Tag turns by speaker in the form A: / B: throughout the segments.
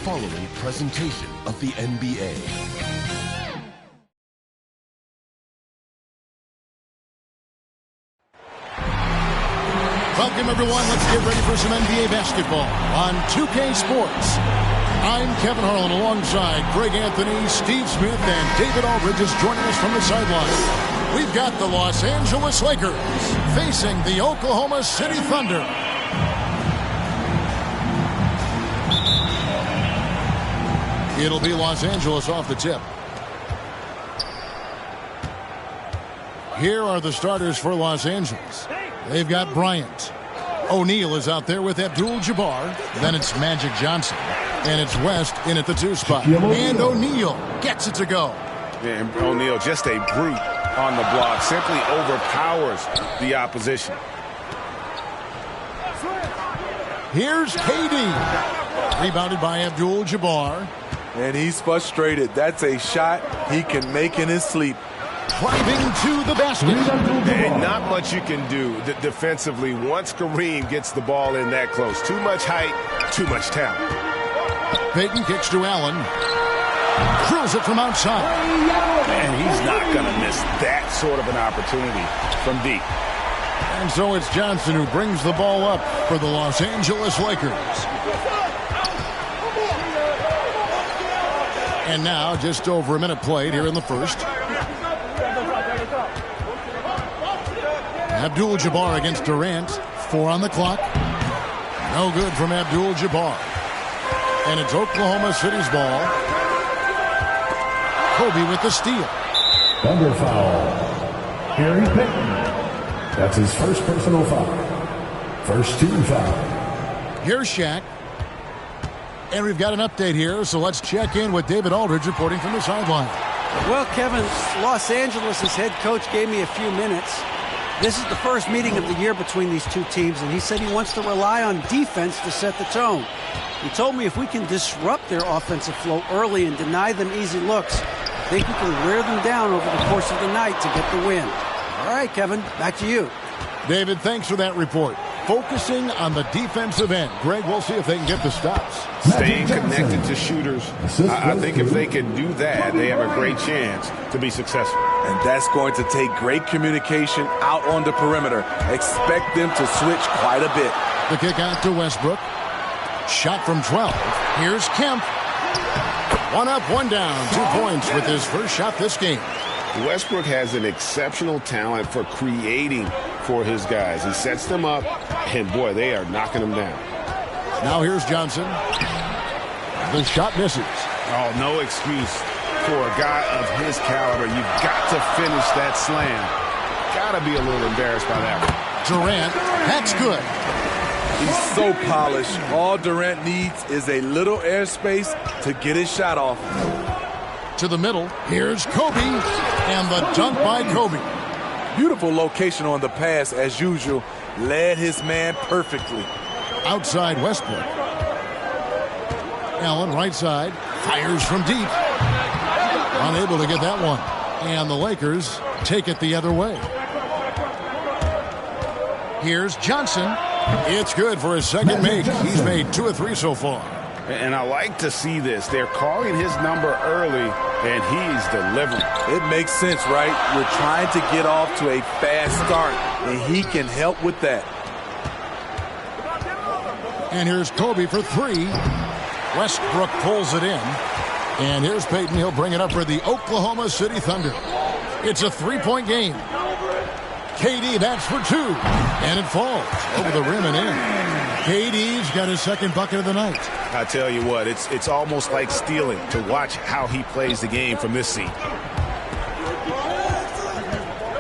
A: following presentation of the NBA.
B: Welcome, everyone. Let's get ready for some NBA basketball on 2K Sports. I'm Kevin Harlan alongside Greg Anthony, Steve Smith, and David Aldridge is joining us from the sideline. We've got the Los Angeles Lakers facing the Oklahoma City Thunder. It'll be Los Angeles off the tip. Here are the starters for Los Angeles. They've got Bryant. O'Neal is out there with Abdul-Jabbar. Then it's Magic Johnson. And it's West in at the 2 spot. And O'Neal gets it to go.
C: And O'Neal, just a brute on the block. Simply overpowers the opposition.
B: Here's KD. Rebounded by Abdul-Jabbar.
D: And he's frustrated. That's a shot he can make in his sleep.
B: Driving to the basket.
C: And not much you can do defensively once Kareem gets the ball in that close. Too much height, too much talent.
B: Payton kicks to Allen. Drills it from outside.
C: And he's not going to miss that sort of an opportunity from deep.
B: And so it's Johnson who brings the ball up for the Los Angeles Lakers. And now just over a minute played here in the first. Abdul-Jabbar against Durant. 4 on the clock. No good from Abdul-Jabbar. And it's Oklahoma City's ball. Kobe with the steal.
E: Thunder foul. Gary Payton. That's his first personal foul. First team foul.
B: Here's Shaq. And we've got an update here, so let's check in with David Aldridge reporting from the sideline.
F: Well, Kevin, Los Angeles' head coach gave me a few minutes. This is the first meeting of the year between these two teams, and he said he wants to rely on defense to set the tone. He told me if we can disrupt their offensive flow early and deny them easy looks, I think we can wear them down over the course of the night to get the win. All right, Kevin, back to you.
B: David, thanks for that report. Focusing on the defensive end. Greg, we'll see if they can get the stops.
C: Staying connected to shooters. I think if they can do that, they have a great chance to be successful.
D: And that's going to take great communication out on the perimeter. Expect them to switch quite a bit.
B: The kick out to Westbrook. Shot from 12. Here's Kemp. 1 up, 1 down. 2 points with his first shot this game.
C: Westbrook has an exceptional talent for creating for his guys. He sets them up, and boy, they are knocking them down.
B: Now here's Johnson. The shot misses.
C: Oh, no excuse for a guy of his caliber. You've got to finish that slam. Got to be a little embarrassed by that one.
B: Durant, that's good.
D: He's so polished. All Durant needs is a little airspace to get his shot off.
B: To the middle, here's Kobe, and the dunk by Kobe.
D: Beautiful location on the pass, as usual. Led his man perfectly.
B: Outside Westbrook. Allen, right side, fires from deep. Unable to get that one. And the Lakers take it the other way. Here's Johnson. It's good for his second make. He's made 2 of 3 so far.
C: And I like to see this. They're calling his number early, and he's delivering.
D: It makes sense, right? You're trying to get off to a fast start, and he can help with that.
B: And here's Kobe for 3. Westbrook pulls it in. And here's Payton. He'll bring it up for the Oklahoma City Thunder. It's a 3-point game. KD, that's for 2. And it falls over the rim and in. KD's got his second bucket of the night.
C: I tell you what, it's almost like stealing to watch how he plays the game from this seat.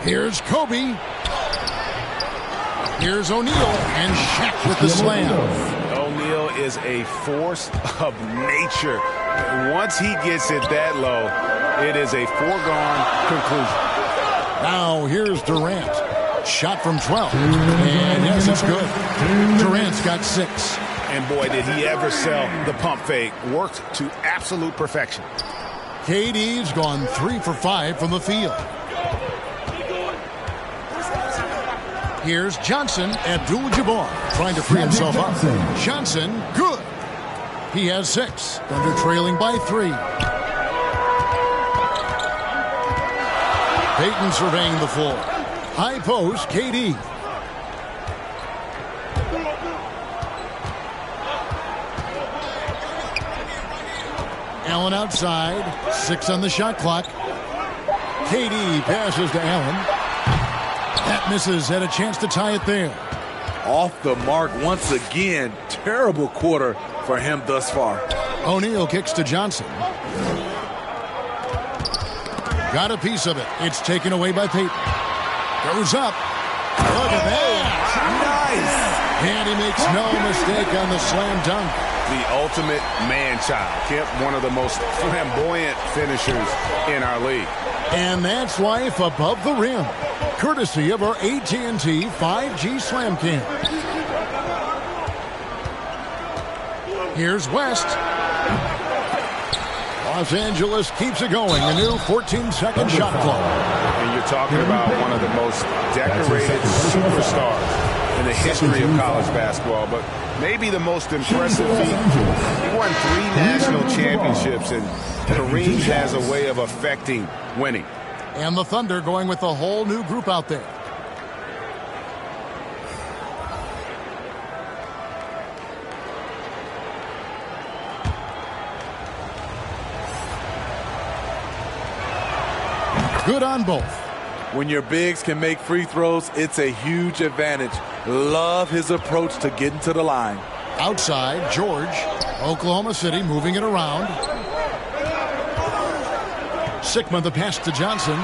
B: Here's Kobe. Here's O'Neal, and Shaq with the slam.
C: O'Neal is a force of nature. Once he gets it that low, it is a foregone conclusion.
B: Now here's Durant. Shot from 12. And yes, it's good. Durant's got 6.
C: And boy, did he ever sell the pump fake. Worked to absolute perfection.
B: KD's gone 3 for 5 from the field. Here's Johnson. Abdul-Jabbar trying to free himself up. Johnson, good. He has 6. Thunder trailing by 3. Payton surveying the floor. High post, KD. Allen outside. 6 on the shot clock. KD passes to Allen. That misses. Had a chance to tie it there.
D: Off the mark once again. Terrible quarter for him thus far.
B: O'Neal kicks to Johnson. Got a piece of it. It's taken away by Payton. Goes up. Look at that.
D: Nice.
B: And he makes no mistake on the slam dunk.
C: The ultimate man-child. Kemp, one of the most flamboyant finishers in our league.
B: And that's life above the rim. Courtesy of our AT&T 5G Slam Cam. Here's West. Los Angeles keeps it going. A new 14-second shot clock.
C: And you're talking about one of the most decorated superstars in the history of college basketball, but maybe the most impressive feat. He won 3 national championships, and Kareem has a way of affecting winning.
B: And the Thunder going with a whole new group out there. Good on both.
D: When your bigs can make free throws, it's a huge advantage. Love his approach to getting to the line.
B: Outside, George. Oklahoma City moving it around. Sikma the pass to Johnson.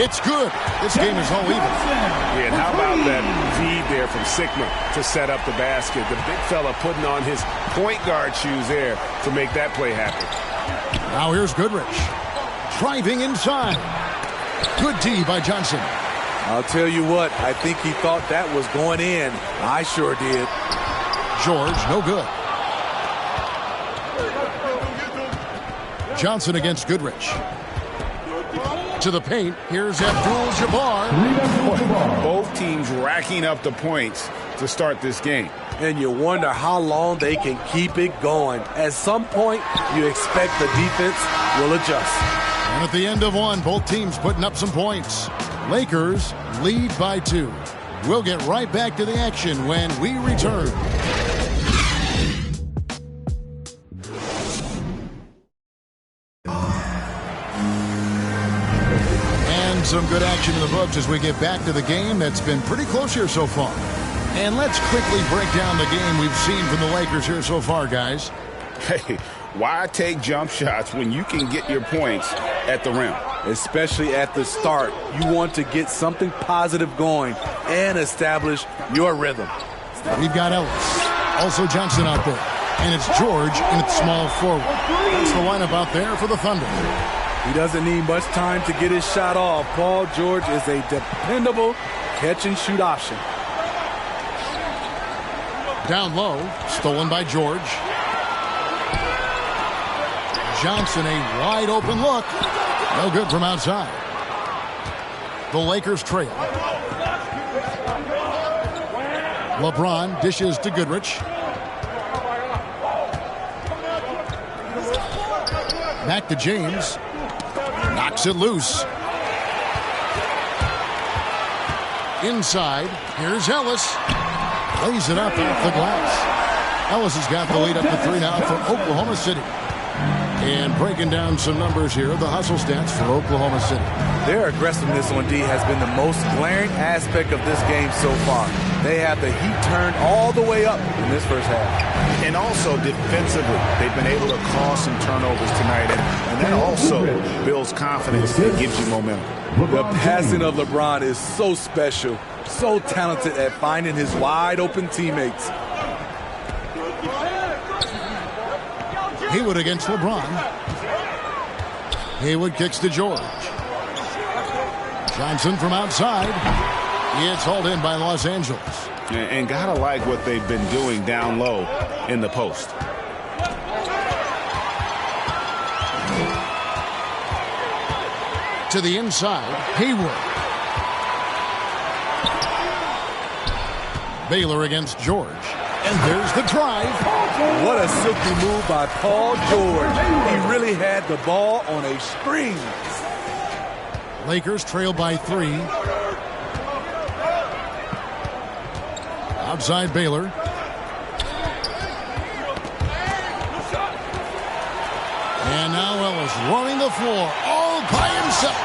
B: It's good. This game is all even.
C: Yeah, and how about that feed there from Sikma to set up the basket? The big fella putting on his point guard shoes there to make that play happen.
B: Now here's Goodrich. Driving inside. Good D by Johnson.
D: I'll tell you what, I think he thought that was going in. I sure did.
B: George, no good. Johnson against Goodrich. To the paint. Here's Abdul-Jabbar.
C: Both teams racking up the points to start this game.
D: And you wonder how long they can keep it going. At some point, you expect the defense will adjust.
B: And at the end of one, both teams putting up some points. Lakers lead by 2. We'll get right back to the action when we return. And some good action in the books as we get back to the game that's been pretty close here so far. And let's quickly break down the game we've seen from the Lakers here so far, guys.
C: Hey, why take jump shots when you can get your points at the rim?
D: Especially at the start. You want to get something positive going and establish your rhythm.
B: We've got Ellis. Also Johnson out there. And it's George in its small forward. That's the lineup out there for the Thunder.
D: He doesn't need much time to get his shot off. Paul George is a dependable catch-and-shoot option.
B: Down low. Stolen by George. Johnson, a wide open look. No good from outside. The Lakers trail. LeBron dishes to Goodrich. Back to James. Knocks it loose. Inside. Here's Ellis. Lays it up off the glass. Ellis has got the lead up to 3 now for Oklahoma City. And breaking down some numbers here, the hustle stats for Oklahoma City.
D: Their aggressiveness on D has been the most glaring aspect of this game so far. They have the heat turned all the way up in this first half.
C: And also defensively, they've been able to cause some turnovers tonight. And that also builds confidence and gives you momentum.
D: The passing of LeBron is so special, so talented at finding his wide open teammates.
B: Haywood against LeBron. Haywood kicks to George. Johnson from outside. It's hauled in by Los Angeles.
C: And gotta like what they've been doing down low in the post.
B: To the inside, Haywood. Baylor against George. And there's the drive.
D: What a silky move by Paul George. He really had the ball on a string.
B: Lakers trail by 3. Outside Baylor. And now Ellis running the floor all by himself.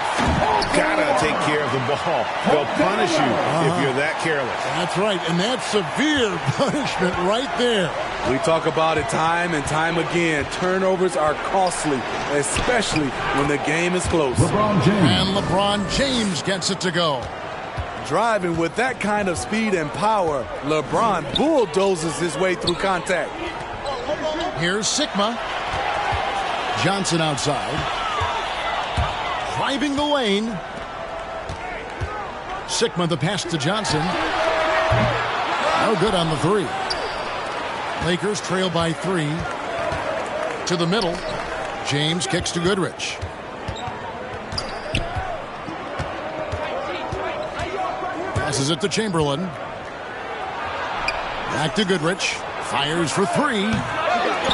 C: Gotta take care of the ball. They'll punish you if you're that careless.
B: That's right, and that's severe punishment right there.
D: We talk about it time and time again. Turnovers are costly, especially when the game is close.
E: LeBron James.
B: And LeBron James gets it to go.
D: Driving with that kind of speed and power, LeBron bulldozes his way through contact.
B: Here's Sigma. Johnson outside. Driving the lane. Sigma the pass to Johnson. No good on the 3. Lakers trail by 3. To the middle. James kicks to Goodrich. Passes it to Chamberlain. Back to Goodrich. Fires for 3.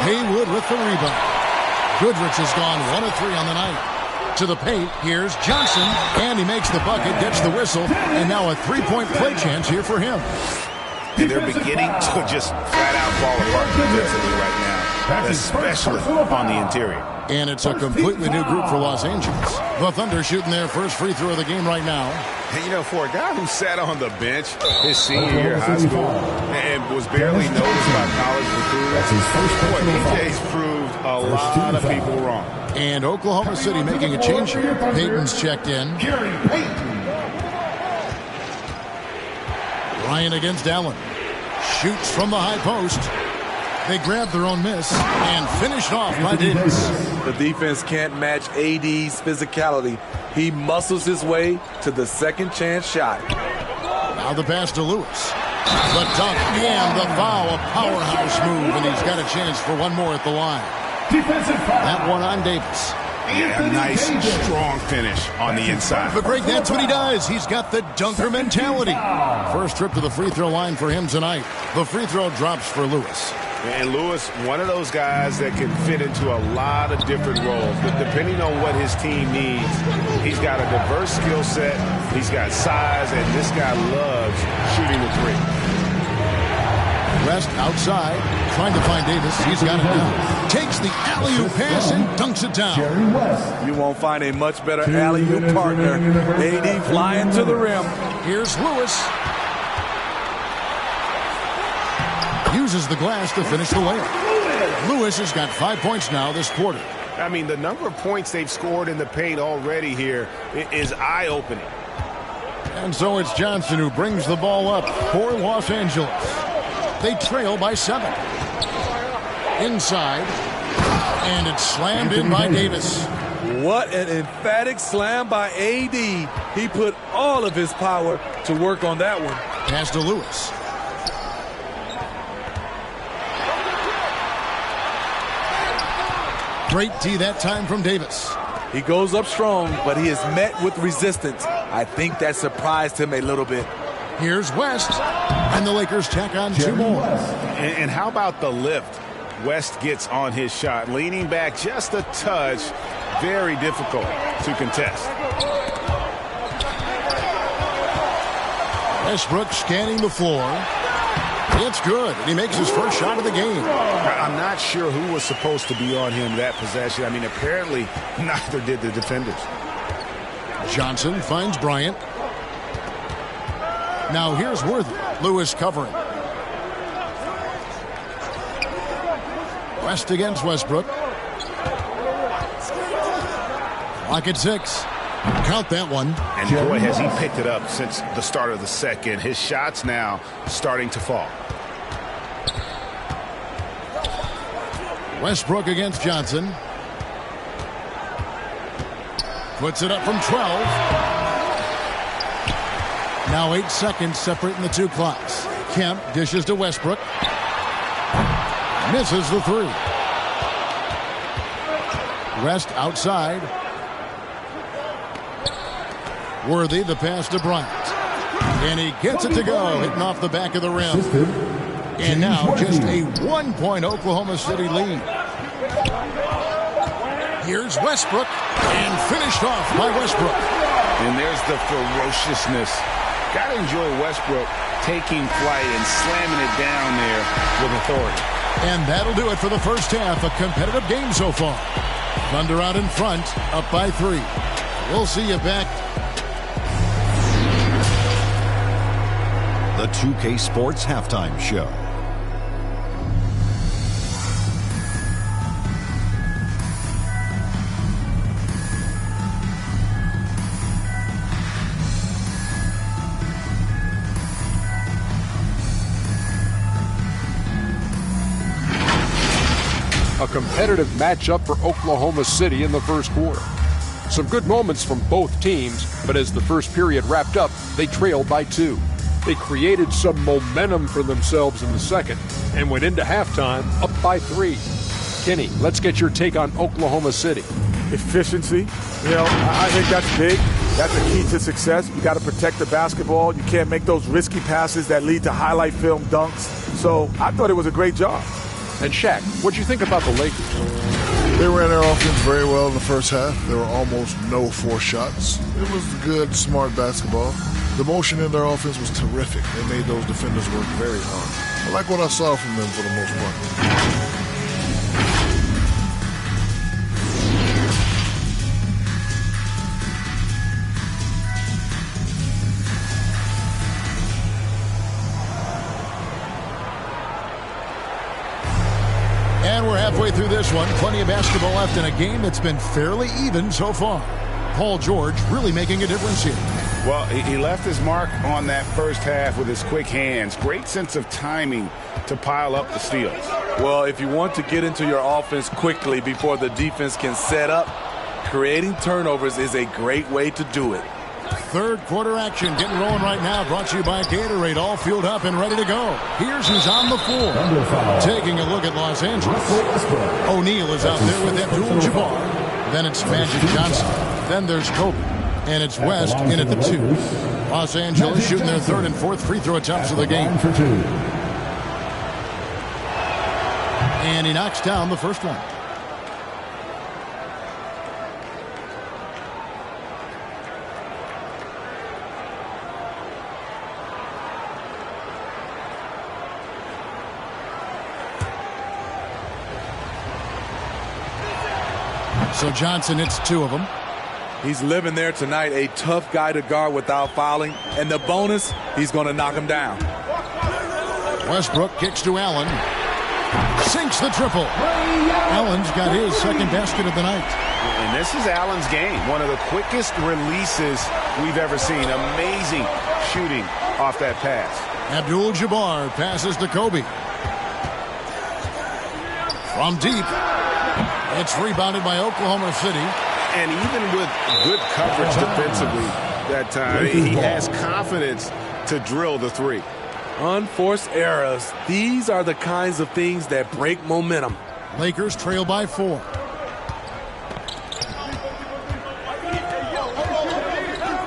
B: Haywood with the rebound. Goodrich has gone 1 of 3 on the night. To the paint, here's Johnson, and he makes the bucket, gets the whistle, and now a 3-point play chance here for him.
C: And they're beginning to just flat out fall apart defensively right now, especially on the interior.
B: And it's a completely new group for Los Angeles. The Thunder shooting their first free throw of the game right now.
C: And, you know, for a guy who sat on the bench his senior year of high school and was barely noticed by college recruiters, boy, DJ's proved a lot of people wrong.
B: And Oklahoma City making a change here. Payton's checked in. Ryan against Allen. Shoots from the high post. They grab their own miss and finish off by Davis.
D: The defense can't match AD's physicality. He muscles his way to the second chance shot.
B: Now the pass to Lewis. The dunk and the foul. A powerhouse move, and he's got a chance for one more at the line. That one on Davis.
C: Yeah, a nice, strong finish on the inside.
B: But Greg, that's what he does. He's got the dunker mentality. First trip to the free throw line for him tonight. The free throw drops for Lewis.
C: And Lewis, one of those guys that can fit into a lot of different roles. But depending on what his team needs, he's got a diverse skill set. He's got size, and this guy loves shooting the 3.
B: West outside, trying to find Davis. He's got it now. Takes the alley-oop pass and dunks it down.
D: You won't find a much better alley-oop partner. AD flying to the rim.
B: Here's Lewis. Uses the glass to finish the layup. Lewis has got 5 points now this quarter.
C: I mean, the number of points they've scored in the paint already here is eye-opening.
B: And so it's Johnson who brings the ball up for Los Angeles. They trail by 7. Inside. And it's slammed in by Davis.
D: What an emphatic slam by AD. He put all of his power to work on that one.
B: Pass to Lewis. Great D that time from Davis.
D: He goes up strong, but he is met with resistance. I think that surprised him a little bit.
B: Here's West, and the Lakers tack on 2 more.
C: And how about the lift West gets on his shot? Leaning back just a touch, very difficult to contest.
B: Westbrook scanning the floor. It's good, and he makes his first shot of the game.
C: I'm not sure who was supposed to be on him that possession. I mean, apparently neither did the defenders.
B: Johnson finds Bryant. Now here's Worthy. Lewis covering. West against Westbrook. Clock at 6. Count that one.
C: And boy, has he picked it up since the start of the second. His shots now starting to fall.
B: Westbrook against Johnson. Puts it up from 12. Now 8 seconds separating the 2 clocks. Kemp dishes to Westbrook. Misses the 3. West outside. Worthy the pass to Bryant. And he gets it to go, hitting off the back of the rim. And now just a 1-point Oklahoma City lead. Here's Westbrook, and finished off by Westbrook.
C: And there's the ferociousness. Gotta enjoy Westbrook taking flight and slamming it down there with authority.
B: And that'll do it for the first half. A competitive game so far. Thunder out in front, up by 3. We'll see you back.
A: The 2K Sports Halftime Show.
G: A competitive matchup for Oklahoma City in the first quarter. Some good moments from both teams, but as the first period wrapped up, they trailed by 2. They created some momentum for themselves in the second and went into halftime up by 3. Kenny, let's get your take on Oklahoma City.
H: Efficiency, I think that's big. That's the key to success. You got to protect the basketball. You can't make those risky passes that lead to highlight film dunks. So I thought it was a great job.
G: And Shaq, what'd you think about the Lakers?
I: They ran their offense very well in the first half. There were almost no forced shots. It was good, smart basketball. The motion in their offense was terrific. They made those defenders work very hard. I like what I saw from them for the most part.
B: And we're halfway through this one. Plenty of basketball left in a game that's been fairly even so far. Paul George really making a difference here.
C: Well, he left his mark on that first half with his quick hands. Great sense of timing to pile up the steals.
D: Well, if you want to get into your offense quickly before the defense can set up, creating turnovers is a great way to do it.
B: Third quarter action getting rolling right now. Brought to you by Gatorade. All fueled up and ready to go. Here's who's on the floor. Taking a look at Los Angeles. O'Neal is out there with Abdul-Jabbar. Then it's Magic Johnson. Then there's Kobe. And it's West in at the 2. Los Angeles shooting their third and fourth free throw attempts of the game. And he knocks down the first one. So Johnson hits 2 of them.
D: He's living there tonight, a tough guy to guard without fouling. And the bonus, he's going to knock him down.
B: Westbrook kicks to Allen. Sinks the triple. Allen's got his second basket of the night.
C: And this is Allen's game. One of the quickest releases we've ever seen. Amazing shooting off that pass.
B: Abdul-Jabbar passes to Kobe. From deep. It's rebounded by Oklahoma City.
C: And even with good coverage defensively that time, he has confidence to drill the 3.
D: Unforced errors. These are the kinds of things that break momentum.
B: Lakers trail by 4.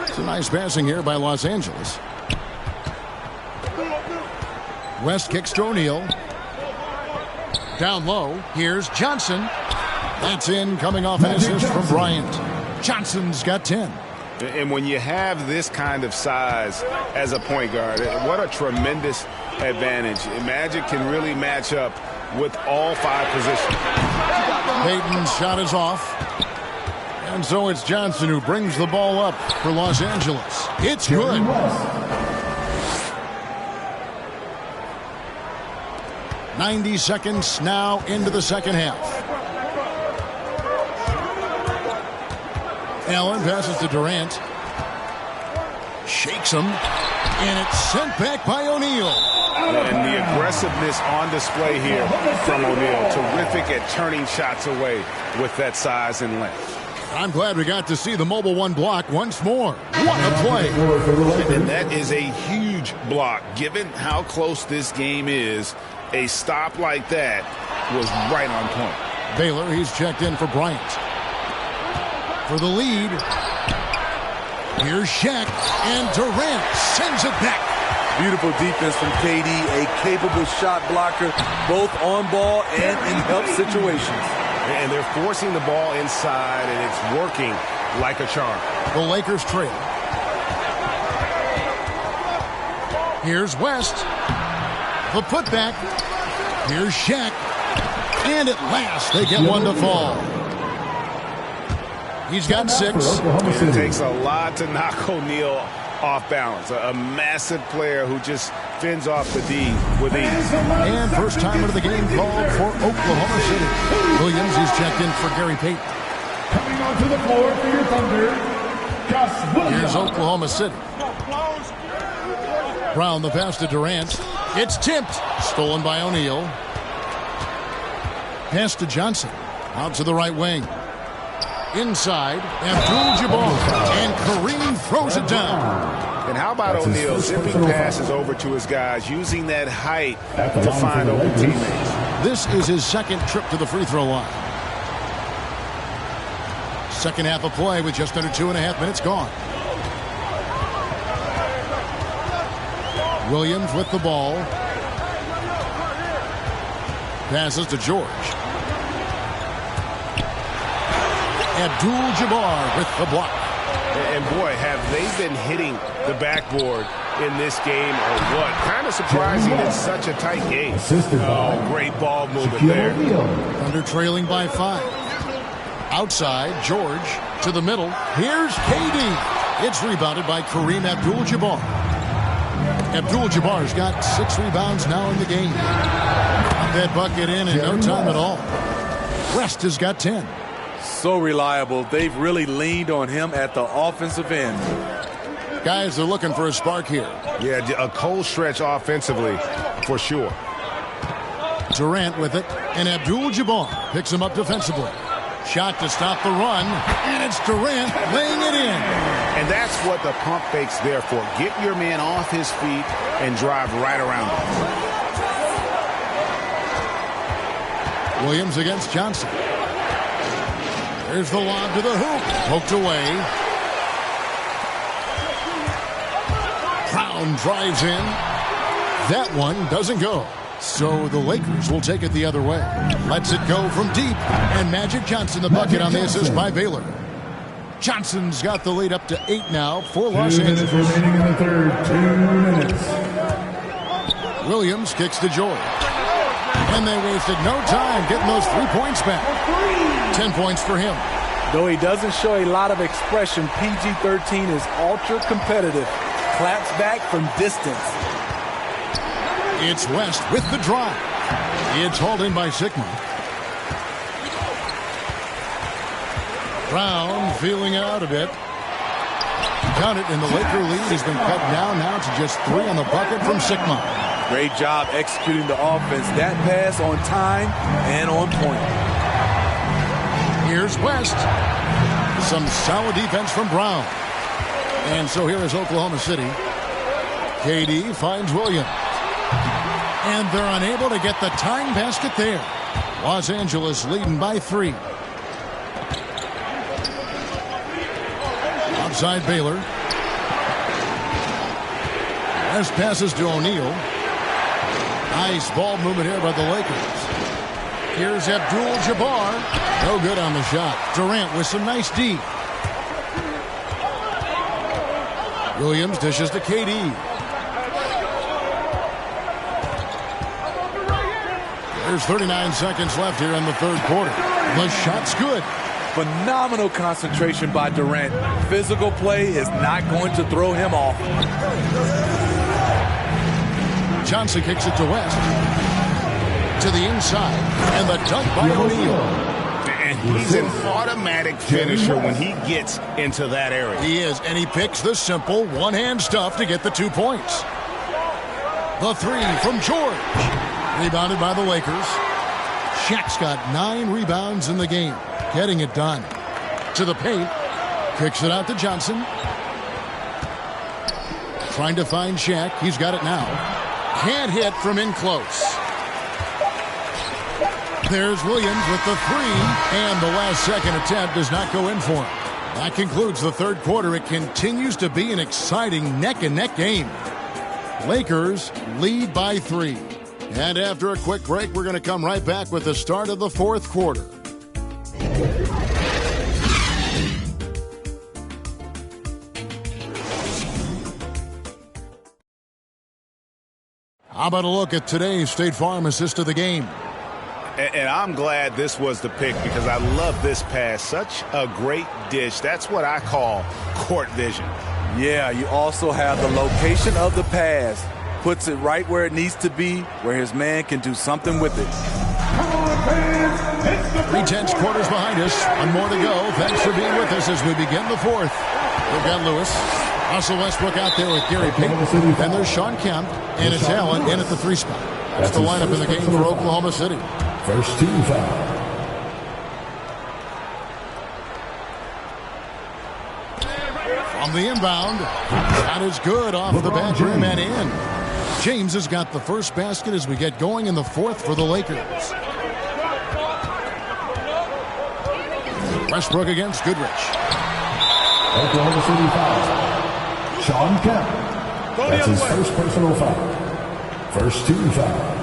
B: It's a nice passing here by Los Angeles. West kicks to O'Neal. Down low, here's Johnson. That's in, coming off an assist from Bryant. Johnson's got 10.
C: And when you have this kind of size as a point guard, what a tremendous advantage. Magic can really match up with all 5 positions.
B: Payton's shot is off. And so it's Johnson who brings the ball up for Los Angeles. It's good. 90 seconds now into the second half. Allen passes to Durant. Shakes him. And it's sent back by O'Neal.
C: And the aggressiveness on display here from O'Neal. Terrific at turning shots away with that size and length.
B: I'm glad we got to see the Mobile One block once more. What a play.
C: And that is a huge block. Given how close this game is, a stop like that was right on point.
B: Baylor, he's checked in for Bryant. For the lead. Here's Shaq, and Durant sends it back.
D: Beautiful defense from KD, a capable shot blocker, both on ball and in help situations.
C: And they're forcing the ball inside, and it's working like a charm.
B: The Lakers trail. Here's West. The putback. Here's Shaq. And at last, they get one to fall. He's got 6.
C: It takes a lot to knock O'Neal off balance. A massive player who just fends off the D with ease.
B: And first timer of the game called for Oklahoma City. Williams is checked in for Gary Payton.
E: Coming onto the floor for your Thunder, Gus Williams.
B: Here's Oklahoma City. Brown the pass to Durant. It's tipped. Stolen by O'Neal. Pass to Johnson. Out to the right wing. Inside, Abdul-Jabbar. And Kareem throws it down.
C: And how about O'Neal zipping passes over to his guys, using that height to find open teammates.
B: This is his second trip to the free throw line. Second half of play with just under 2.5 minutes gone. Williams with the ball. Passes to George. Abdul-Jabbar with the block.
C: And boy, have they been hitting the backboard in this game or what? Kind of surprising it's such a tight game. Oh, great ball movement there.
B: Under trailing by 5. Outside, George to the middle. Here's KD. It's rebounded by Kareem Abdul-Jabbar. Abdul-Jabbar's got 6 rebounds now in the game. Got that bucket in no time at all. West has got 10.
D: So reliable. They've really leaned on him at the offensive end.
B: Guys, they're looking for a spark here.
C: Yeah, a cold stretch offensively for sure.
B: Durant with it, and Abdul-Jabbar picks him up defensively. Shot to stop the run, and it's Durant laying it in.
C: And that's what the pump fake's there for. Get your man off his feet and drive right around him.
B: Williams against Johnson. There's the lob to the hoop. Poked away. Brown drives in. That one doesn't go. So the Lakers will take it the other way. Lets it go from deep. And Magic Johnson the bucket on the assist by Baylor. Johnson's got the lead up to 8 now for Los Angeles.
E: 2 minutes remaining in the third. 2 minutes.
B: Williams kicks to George. And they wasted no time getting those 3 points back. 10 points for him.
D: Though he doesn't show a lot of expression, PG-13 is ultra competitive. Claps back from distance.
B: It's West with the drive. It's hauled in by Sigma. Brown feeling out a bit. Count it, and the Laker lead has been cut down now to just 3 on the bucket from Sigma.
D: Great job executing the offense. That pass on time and on point.
B: Here's West. Some solid defense from Brown. And so here is Oklahoma City. KD finds Williams. And they're unable to get the tying basket there. Los Angeles leading by 3. Outside Baylor. West passes to O'Neal. Nice ball movement here by the Lakers. Here's Abdul-Jabbar. No good on the shot. Durant with some nice D. Williams dishes to KD. There's 39 seconds left here in the third quarter. The shot's good.
D: Phenomenal concentration by Durant. Physical play is not going to throw him off.
B: Johnson kicks it to West. To the inside. And the dunk by O'Neal.
C: And he's an automatic finisher when he gets into that area.
B: He is, and he picks the simple one-hand stuff to get the 2 points. The 3 from George. Rebounded by the Lakers. Shaq's got 9 rebounds in the game. Getting it done. To the paint. Kicks it out to Johnson. Trying to find Shaq. He's got it now. Can't hit from in close. There's Williams with the 3. And the last second attempt does not go in for him. That concludes the third quarter. It continues to be an exciting neck-and-neck game. Lakers lead by 3. And after a quick break, we're going to come right back with the start of the fourth quarter. How about a look at today's State Farm assist of the game?
C: And I'm glad this was the pick because I love this pass. Such a great dish. That's what I call court vision.
D: Yeah, you also have the location of the pass. Puts it right where it needs to be, where his man can do something with it.
B: 3/10 quarters behind us. One more to go. Thanks for being with us as we begin the fourth. We've got Lewis. Russell Westbrook out there with Gary Payton. And there's Sean Kemp and a talent in at the 3 spot. That's the lineup in the game for Oklahoma City.
E: First team foul.
B: On the inbound, that is good off the back rim and in. James has got the first basket as we get going in the fourth for the Lakers. Westbrook against Goodrich.
E: Oklahoma City foul. Sean Kemp. That's his first personal foul. First team foul.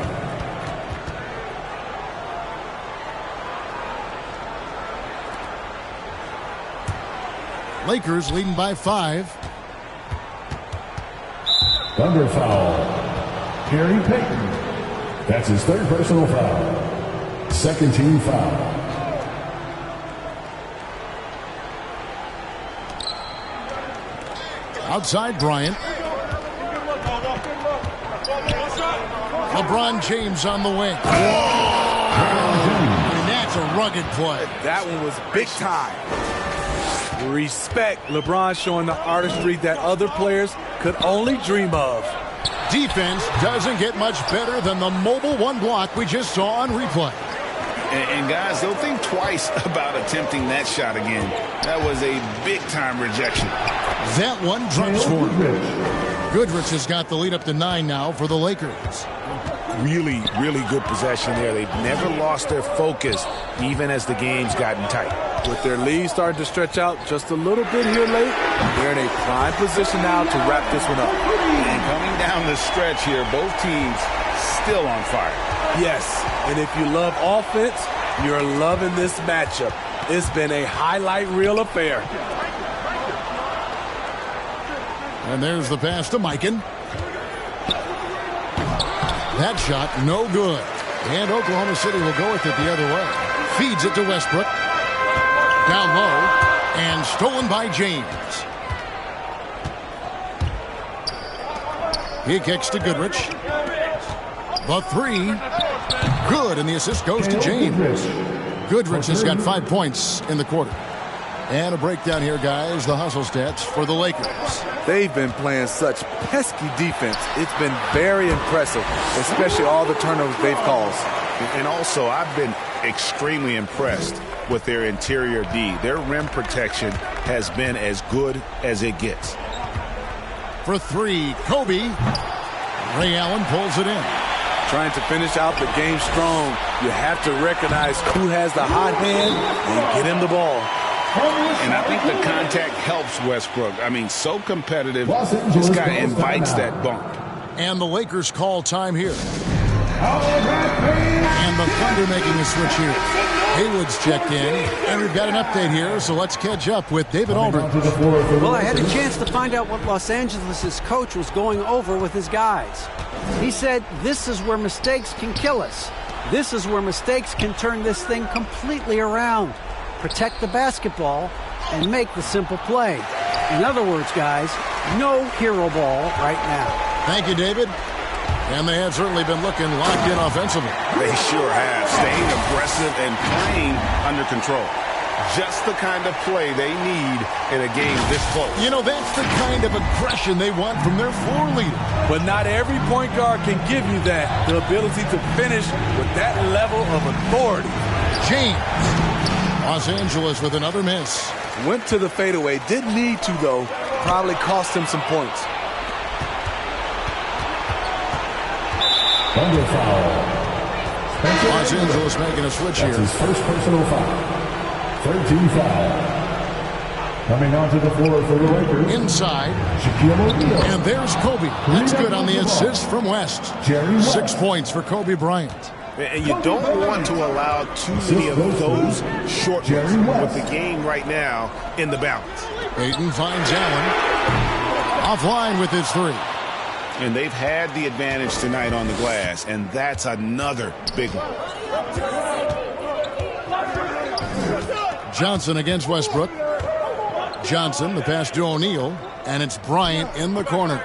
B: Lakers leading by 5.
E: Thunder foul. Gary Payton. That's his third personal foul. Second team foul.
B: Outside Bryant. LeBron James on the wing. And that's a rugged play.
D: That one was big time. Respect. LeBron showing the artistry that other players could only dream of.
B: Defense doesn't get much better than the mobile one block we just saw on replay.
C: And guys, don't think twice about attempting that shot again. That was a big-time rejection.
B: That one drops for him. Goodrich has got the lead up to 9 now for the Lakers.
C: Really, really good possession there. They've never lost their focus, even as the game's gotten tight.
D: With their lead starting to stretch out just a little bit here late, they're in a prime position now to wrap this one up.
C: And coming down the stretch here, both teams still on fire.
D: Yes, and if you love offense, you're loving this matchup. It's been a highlight reel affair.
B: And there's the pass to Mikan. That shot, no good. And Oklahoma City will go with it the other way. Feeds it to Westbrook. Down low. And stolen by James. He kicks to Goodrich. The 3. Good, and the assist goes to James. Goodrich has got 5 points in the quarter. And a breakdown here, guys. The hustle stats for the Lakers.
D: They've been playing such pesky defense. It's been very impressive, especially all the turnovers they've caused.
C: And also, I've been extremely impressed with their interior D. Their rim protection has been as good as it gets.
B: For 3, Kobe. Ray Allen pulls it in.
D: Trying to finish out the game strong, you have to recognize who has the hot hand and get him the ball.
C: And I think the contact helps Westbrook. I mean, so competitive. This guy invites that bump.
B: And the Lakers call time here. And the Thunder making a switch here. Haywood's checked in. And we've got an update here, so let's catch up with David Aldridge.
F: Well, I had a chance to find out what Los Angeles' coach was going over with his guys. He said, this is where mistakes can kill us. This is where mistakes can turn this thing completely around. Protect the basketball and make the simple play. In other words, guys, no hero ball right now.
B: Thank you, David. And they have certainly been looking locked in offensively.
C: They sure have. Staying aggressive and playing under control. Just the kind of play they need in a game this close.
B: You know, that's the kind of aggression they want from their floor leader.
D: But not every point guard can give you that. The ability to finish with that level of authority.
B: James. Los Angeles with another miss.
D: Went to the fadeaway. Didn't need to, though. Probably cost him some points.
E: Thunder foul.
B: Los Angeles making a switch here.
E: That's his first personal foul. Third team foul. Coming onto the floor for the Lakers.
B: Inside.
E: Shaquille O'Neal.
B: And there's Kobe. That's good on the assist from West. 6 points for Kobe Bryant.
C: And you don't want to allow too many of those short ones with the game right now in the balance.
B: Ayton finds Allen. Offline with his three.
C: And they've had the advantage tonight on the glass, and that's another big one.
B: Johnson against Westbrook. Johnson, the pass to O'Neal, and it's Bryant in the corner.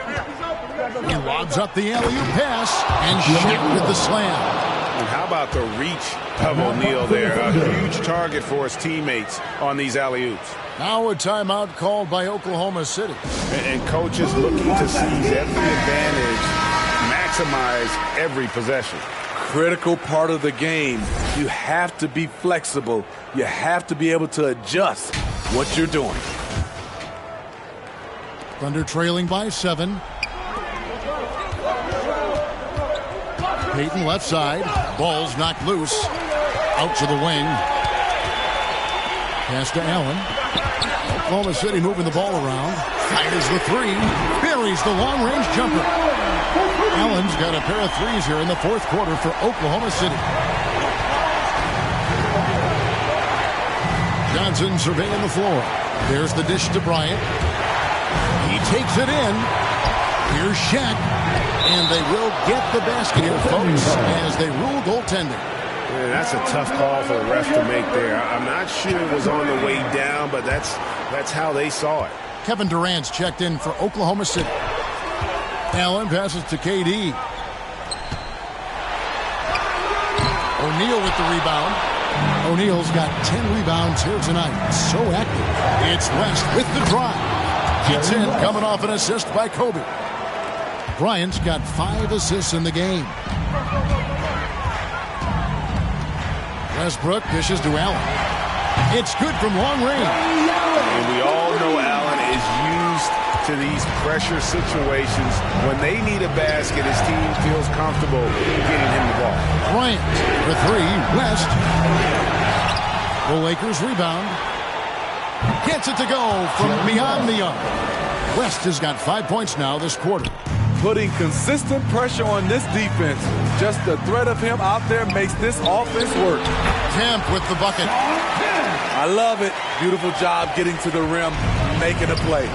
B: He lobs up the alley-oop pass, and Shaq with the slam.
C: And how about the reach of O'Neal there? A huge target for his teammates on these alley-oops.
B: Now a timeout called by Oklahoma City.
C: And coaches looking to seize every advantage, maximize every possession.
D: Critical part of the game. You have to be flexible. You have to be able to adjust what you're doing.
B: Thunder trailing by 7. Payton left side. Ball's knocked loose. Out to the wing. Pass to Allen. Oklahoma City moving the ball around. Fires the three. Buries the long-range jumper. Allen's got a pair of threes here in the fourth quarter for Oklahoma City. Johnson surveying the floor. There's the dish to Bryant. He takes it in. Here's Shaq. And they will get the basket here, folks, as they rule goaltending.
C: Yeah, that's a tough call for the ref to make there. I'm not sure it was on the way down, but that's how they saw it.
B: Kevin Durant's checked in for Oklahoma City. Allen passes to KD. O'Neal with the rebound. O'Neal's got 10 rebounds here tonight. So active. It's West with the drive. Gets in, coming off an assist by Kobe. Bryant's got 5 assists in the game. Westbrook dishes to Allen. It's good from long range.
C: And we all know Allen is used to these pressure situations. When they need a basket, his team feels comfortable getting him the ball.
B: Bryant for 3. West. The Lakers rebound. Gets it to go from beyond the arc. West has got 5 points now this quarter.
D: Putting consistent pressure on this defense. Just the threat of him out there makes this offense work.
B: Kemp with the bucket.
D: I love it. Beautiful job getting to the rim, making a play.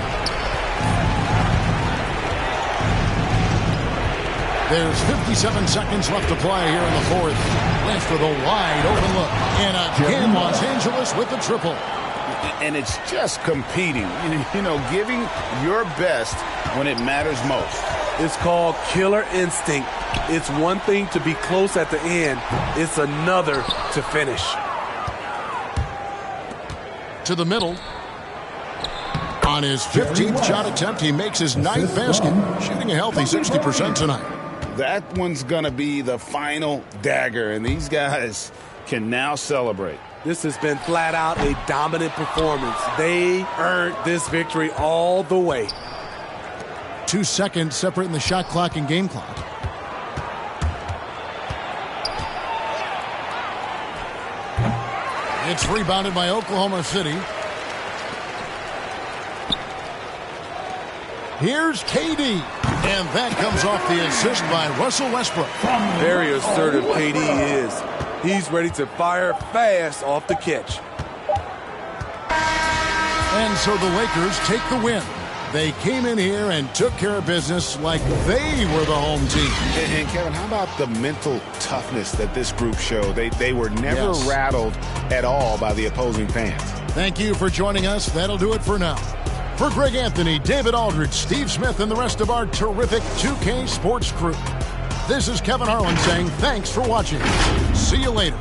B: There's 57 seconds left to play here in the fourth. West with a wide open look. And again, Los Angeles with the triple.
C: And it's just competing, you know, giving your best when it matters most.
D: It's called killer instinct. It's one thing to be close at the end. It's another to finish.
B: To the middle. On his 15th shot attempt, he makes his 9th basket. Shooting a healthy 60% tonight.
C: That one's going to be the final dagger, and these guys can now celebrate.
D: This has been flat out a dominant performance. They earned this victory all the way.
B: 2 seconds separating the shot clock and game clock. It's rebounded by Oklahoma City. Here's KD. And that comes off the assist by Russell Westbrook.
D: Very assertive KD is. He's ready to fire fast off the catch.
B: And so the Lakers take the win. They came in here and took care of business like they were the home team.
C: And Kevin, how about the mental toughness that this group showed? They were never rattled at all by the opposing fans.
B: Thank you for joining us. That'll do it for now. For Greg Anthony, David Aldridge, Steve Smith, and the rest of our terrific 2K Sports crew, this is Kevin Harlan saying thanks for watching. See you later.